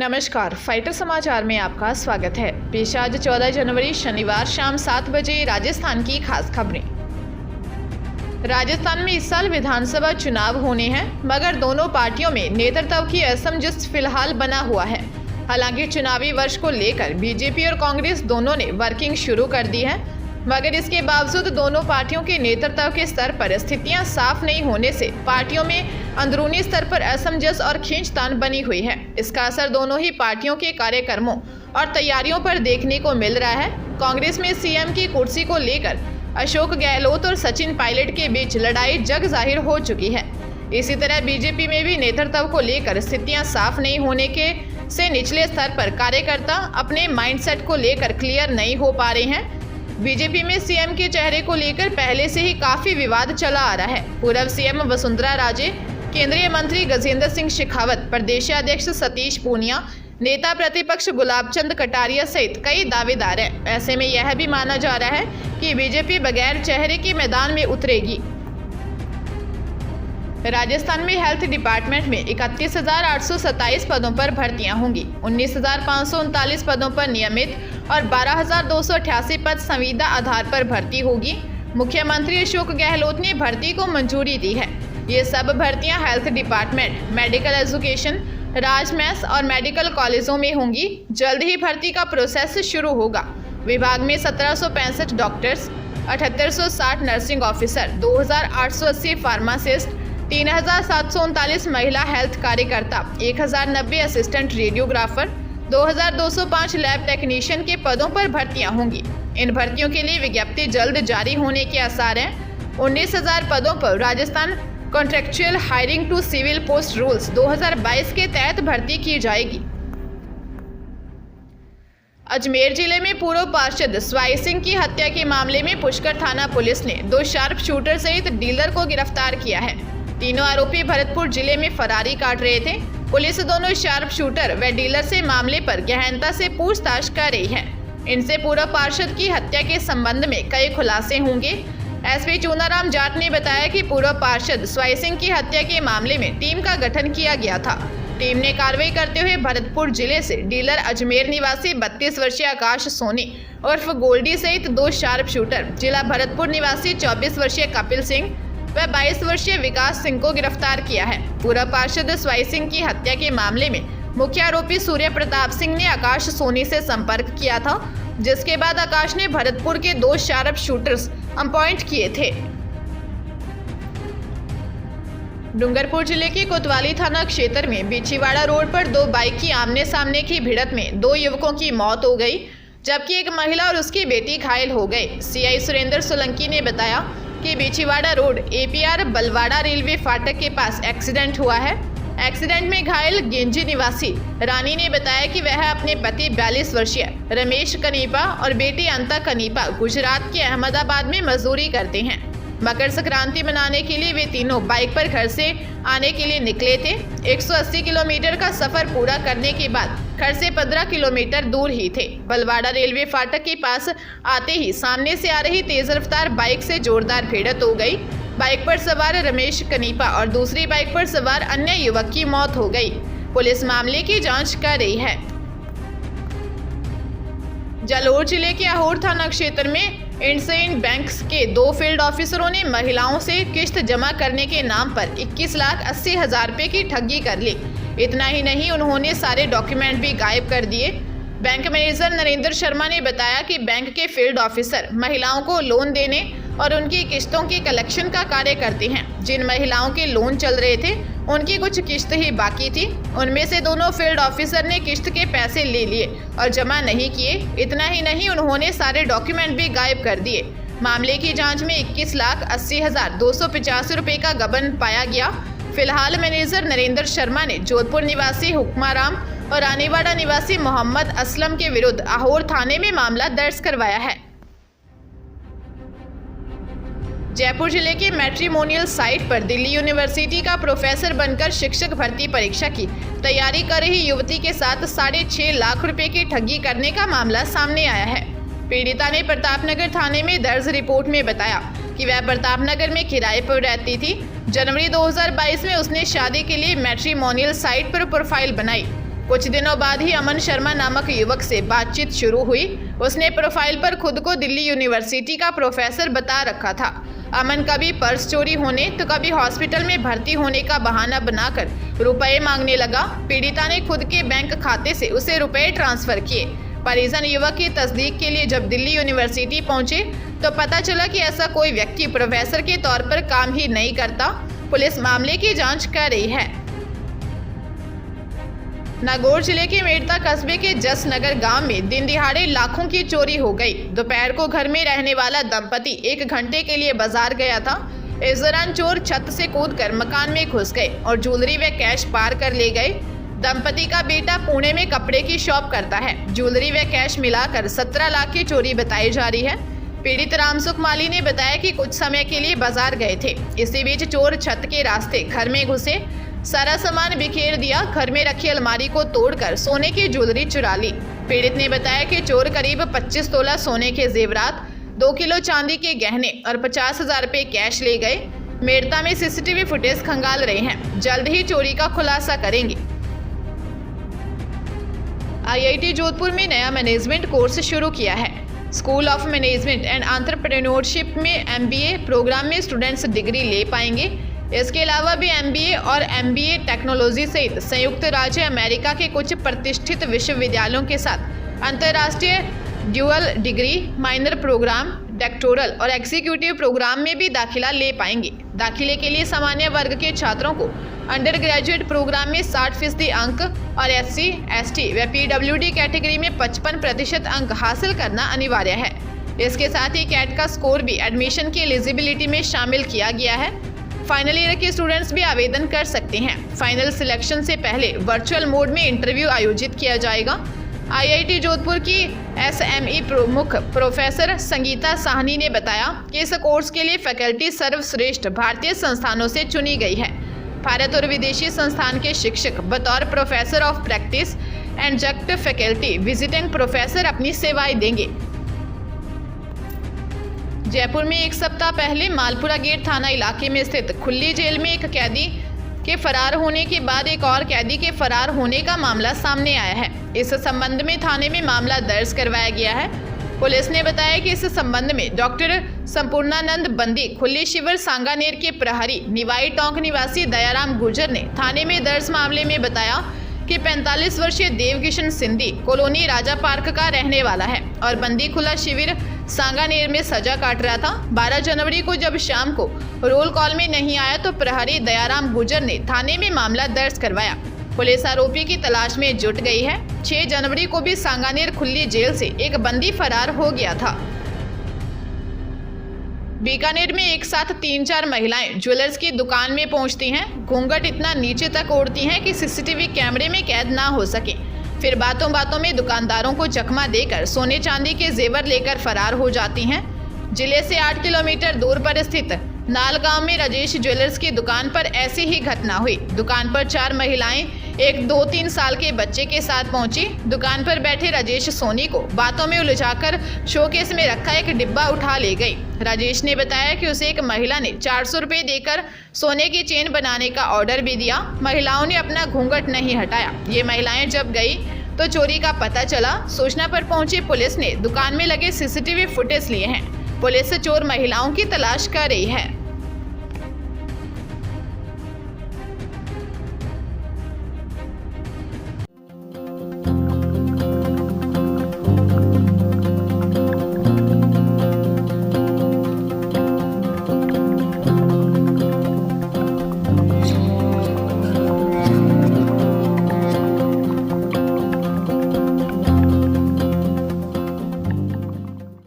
नमस्कार, फाइटर समाचार में आपका स्वागत है। पेश आज 14 जनवरी शनिवार शाम 7 बजे राजस्थान की खास खबरें। राजस्थान में इस साल विधानसभा चुनाव होने हैं, मगर दोनों पार्टियों में नेतृत्व की असमंजस फिलहाल बना हुआ है। हालांकि चुनावी वर्ष को लेकर बीजेपी और कांग्रेस दोनों ने वर्किंग शुरू कर दी है, मगर इसके बावजूद दोनों पार्टियों के नेतृत्व के स्तर पर स्थितियां साफ नहीं होने से पार्टियों में अंदरूनी स्तर पर असमंजस और खींचतान बनी हुई है। इसका असर दोनों ही पार्टियों के कार्यक्रमों और तैयारियों पर देखने को मिल रहा है। कांग्रेस में सीएम की कुर्सी को लेकर अशोक गहलोत और सचिन पायलट के बीच लड़ाई जग जाहिर हो चुकी है। इसी तरह बीजेपी में भी नेतृत्व को लेकर स्थितियां साफ नहीं होने के से निचले स्तर पर कार्यकर्ता अपने माइंडसेट को लेकर क्लियर नहीं हो पा रहे हैं। बीजेपी में सीएम के चेहरे को लेकर पहले से ही काफी विवाद चला आ रहा है। पूर्व सीएम वसुंधरा राजे, केंद्रीय मंत्री गजेंद्र सिंह शेखावत, प्रदेशाध्यक्ष सतीश पूनिया, नेता प्रतिपक्ष गुलाब चंद कटारिया सहित कई दावेदार हैं। ऐसे में यह भी माना जा रहा है कि बीजेपी बगैर चेहरे के मैदान में उतरेगी। राजस्थान में हेल्थ डिपार्टमेंट में 31,827 पदों पर भर्तियां होंगी। 19,539 पदों पर नियमित और 12,288 पद संविदा आधार पर भर्ती होगी। मुख्यमंत्री अशोक गहलोत ने भर्ती को मंजूरी दी है। ये सब भर्तियां हेल्थ डिपार्टमेंट, मेडिकल एजुकेशन, राजमेस और मेडिकल कॉलेजों में होंगी। जल्द ही भर्ती का प्रोसेस शुरू होगा। विभाग में 1765 डॉक्टर्स, 7860 नर्सिंग ऑफिसर, 2880 फार्मासिस्ट, 3739 महिला हेल्थ कार्यकर्ता, 1090 असिस्टेंट रेडियोग्राफर, 2205 लैब टेक्नीशियन के पदों पर भर्तियां होंगी। इन भर्तियों के लिए विज्ञप्ति जल्द जारी होने के आसार हैं। 19,000 पदों पर Rajasthan contractual hiring to civil post rules 2022 के तहत भर्ती की जाएगी। अजमेर जिले में पूर्व पार्षद स्वाई सिंह की हत्या के मामले में पुष्कर थाना पुलिस ने 2 शार्प शूटर सहित डीलर को गिरफ्तार किया है। तीनों आरोपी भरतपुर जिले में फरारी काट रहे थे। पुलिस दोनों शार्प शूटर व डीलर से मामले पर गहनता से पूछताछ कर रही है। इनसे पूर्व पार्षद की हत्या के संबंध में कई खुलासे होंगे। एसपी चूनाराम जाट ने बताया कि पूर्व पार्षद स्वाई सिंह की हत्या के मामले में टीम का गठन किया गया था। टीम ने कार्रवाई करते हुए भरतपुर जिले से डीलर अजमेर निवासी 32 वर्षीय आकाश सोनी उर्फ गोल्डी सहित 2 शार्प शूटर, जिला भरतपुर निवासी 24 वर्षीय कपिल सिंह व 22 वर्षीय विकास सिंह को गिरफ्तार किया है। पूर्व पार्षद स्वाई सिंह की हत्या के मामले में मुख्य आरोपी सूर्य प्रताप सिंह ने आकाश सोनी से संपर्क किया था, जिसके बाद आकाश ने भरतपुर के 2 शार्प शूटर्स अपॉइंट किए थे। डूंगरपुर जिले के कोतवाली थाना क्षेत्र में बिछीवाड़ा रोड पर 2 बाइक की आमने सामने की भिड़ंत में 2 युवकों की मौत हो गई, जबकि एक महिला और उसकी बेटी घायल हो गए। सीआई सुरेंद्र सोलंकी ने बताया कि Bichhiwara road APR Balwada railway फाटक के पास एक्सीडेंट हुआ है। एक्सीडेंट में घायल गेंजी निवासी रानी ने बताया कि वह अपने पति 42 वर्षीय रमेश कनीपा और बेटी अंता कनीपा गुजरात के अहमदाबाद में मजदूरी करते हैं। मकर संक्रांति मनाने के लिए वे तीनों बाइक पर घर से आने के लिए निकले थे। 180 किलोमीटर का सफर पूरा करने के बाद घर से 15 किलोमीटर दूर ही थे। बलवाड़ा रेलवे फाटक के पास आते ही सामने से आ रही तेज रफ्तार बाइक से जोरदार भिड़ंत हो गई। बाइक पर सवार रमेश कनीपा और दूसरी बाइक पर सवार अन्य युवक की मौत हो गई। पुलिस मामले की जांच कर रही है। जालोर जिले के अहोर थाना क्षेत्र में इंडसइंड बैंक के 2 फील्ड ऑफिसरों ने महिलाओं से किश्त जमा करने के नाम पर 21,80,000 रुपए की ठगी कर ली। इतना ही नहीं, उन्होंने सारे डॉक्यूमेंट भी गायब कर दिए। बैंक मैनेजर नरेंद्र शर्मा ने बताया कि बैंक के फील्ड ऑफिसर महिलाओं को लोन देने और उनकी किस्तों के कलेक्शन का कार्य करते हैं। जिन महिलाओं के लोन चल रहे थे उनकी कुछ किस्त ही बाकी थी। उनमें से दोनों फील्ड ऑफिसर ने किस्त के पैसे ले लिए और जमा नहीं किए। इतना ही नहीं, उन्होंने सारे डॉक्यूमेंट भी गायब कर दिए। मामले की जांच में 21,80,285 रुपए का गबन पाया गया। फिलहाल मैनेजर नरेंद्र शर्मा ने जोधपुर निवासी हुक्माराम और रानीवाड़ा निवासी मोहम्मद असलम के विरुद्ध अहोर थाने में मामला दर्ज करवाया है। जयपुर जिले के मैट्रिमोनियल साइट पर दिल्ली यूनिवर्सिटी का प्रोफेसर बनकर शिक्षक भर्ती परीक्षा की तैयारी कर रही युवती के साथ 6.5 लाख रुपए की ठगी करने का मामला सामने आया है। पीड़िता ने प्रतापनगर थाने में दर्ज रिपोर्ट में बताया कि वह प्रतापनगर में किराए पर रहती थी। जनवरी 2022 में उसने शादी के लिए मैट्रिमोनियल साइट पर प्रोफाइल बनाई। कुछ दिनों बाद ही अमन शर्मा नामक युवक से बातचीत शुरू हुई। उसने प्रोफाइल पर खुद को दिल्ली यूनिवर्सिटी का प्रोफेसर बता रखा था। अमन कभी पर्स चोरी होने तो कभी हॉस्पिटल में भर्ती होने का बहाना बनाकर रुपए मांगने लगा। पीड़िता ने खुद के बैंक खाते से उसे रुपए ट्रांसफर किए। परिजन युवक की तस्दीक के लिए जब दिल्ली यूनिवर्सिटी पहुंचे तो पता चला कि ऐसा कोई व्यक्ति प्रोफेसर के तौर पर काम ही नहीं करता। पुलिस मामले की जांच कर रही है। नागौर जिले के मेड़ता कस्बे के जसनगर गांव में दिन दिहाड़े लाखों की चोरी हो गई। दोपहर को घर में रहने वाला दंपति 1 घंटे के लिए बाजार गया था। इस दौरान चोर छत से कूदकर मकान में घुस गए और ज्वेलरी व कैश पार कर ले गए। दंपति का बेटा पुणे में कपड़े की शॉप करता है। ज्वेलरी व कैश मिलाकर 17 लाख की चोरी बताई जा रही है। पीड़ित रामसुख माली ने बताया कि कुछ समय के लिए बाजार गए थे। इसी बीच चोर छत के रास्ते घर में घुसे, सारा सामान बिखेर दिया। घर में रखी अलमारी को तोड़कर सोने की ज्वेलरी चुरा ली। पीड़ित ने बताया कि चोर करीब 25 तोला सोने के जेवरात, 2 किलो चांदी के गहने और 50,000 रुपये कैश ले गए। मेड़ता में सीसीटीवी फुटेज खंगाल रहे हैं। जल्द ही चोरी का खुलासा करेंगे। IIT जोधपुर में नया मैनेजमेंट कोर्स शुरू किया है। School of management and entrepreneurship में MBA प्रोग्राम में स्टूडेंट्स डिग्री ले पाएंगे। इसके अलावा भी MBA और MBA टेक्नोलॉजी सहित संयुक्त राज्य अमेरिका के कुछ प्रतिष्ठित विश्वविद्यालयों के साथ अंतर्राष्ट्रीय dual degree, minor program, doctoral और एग्जीक्यूटिव प्रोग्राम में भी दाखिला ले पाएंगे। दाखिले के लिए सामान्य वर्ग के छात्रों को अंडर ग्रेजुएट प्रोग्राम में 60% अंक और SC, ST व PWD कैटेगरी में 55% अंक हासिल करना अनिवार्य है। इसके साथ ही कैट का स्कोर भी एडमिशन की एलिजिबिलिटी में शामिल किया गया है। फाइनल ईयर के स्टूडेंट्स भी आवेदन कर सकते हैं। फाइनल सिलेक्शन से पहले वर्चुअल मोड में इंटरव्यू आयोजित किया जाएगा। IIT जोधपुर की SME प्रमुख प्रोफेसर संगीता साहनी ने बताया कि इस कोर्स के लिए फैकल्टी सर्वश्रेष्ठ भारतीय संस्थानों से चुनी गई है। भारत और विदेशी संस्थान के शिक्षक बतौर professor of practice adjunct faculty visiting professor अपनी सेवाएं देंगे। जयपुर में 1 सप्ताह पहले मालपुरा गेट थाना इलाके में स्थित खुली जेल में एक कैदी के फरार होने के बाद एक और कैदी के फरार होने का मामला सामने आया है। इस संबंध में थाने में मामला दर्ज करवाया गया है। पुलिस ने बताया कि इस संबंध में डॉक्टर संपूर्णानंद बंदी खुली शिविर सांगानेर के प्रहरी निवाई टोंक निवासी दयाराम गुर्जर ने थाने में दर्ज मामले में बताया कि 45 वर्षीय देवकिशन सिंधी कॉलोनी राजा पार्क का रहने वाला है और बंदी खुला शिविर सांगानेर में सजा काट रहा था। 12 जनवरी को जब शाम को रोल कॉल में नहीं आया तो प्रहरी दयाराम गुर्जर ने थाने में मामला दर्ज करवाया। पुलिस आरोपी की तलाश में जुट गई है। 6 जनवरी को भी सांगानेर खुली जेल से एक बंदी फरार हो गया था। बीकानेर में एक साथ 3-4 महिलाएं ज्वेलर्स की दुकान में पहुंचती हैं। घूंघट इतना नीचे तक ओढ़ती हैं कि CCTV कैमरे में कैद ना हो सके। फिर बातों बातों में दुकानदारों को चकमा देकर सोने चांदी के जेवर लेकर फरार हो जाती हैं। जिले से 8 किलोमीटर दूर पर स्थित नाल गांव में राजेश ज्वेलर्स की दुकान पर ऐसी ही घटना हुई। दुकान पर 4 महिलाएं एक 2-3 साल के बच्चे के साथ पहुंची। दुकान पर बैठे राजेश सोनी को बातों में उलझाकर शोकेस में रखा एक डिब्बा उठा ले गई। राजेश ने बताया कि उसे एक महिला ने 400 रुपये देकर सोने की चेन बनाने का ऑर्डर भी दिया। महिलाओं ने अपना घूंघट नहीं हटाया। ये महिलाएं जब गई तो चोरी का पता चला। सूचना पर पहुंची पुलिस ने दुकान में लगे CCTV फुटेज लिए हैं। पुलिस चोर महिलाओं की तलाश कर रही है।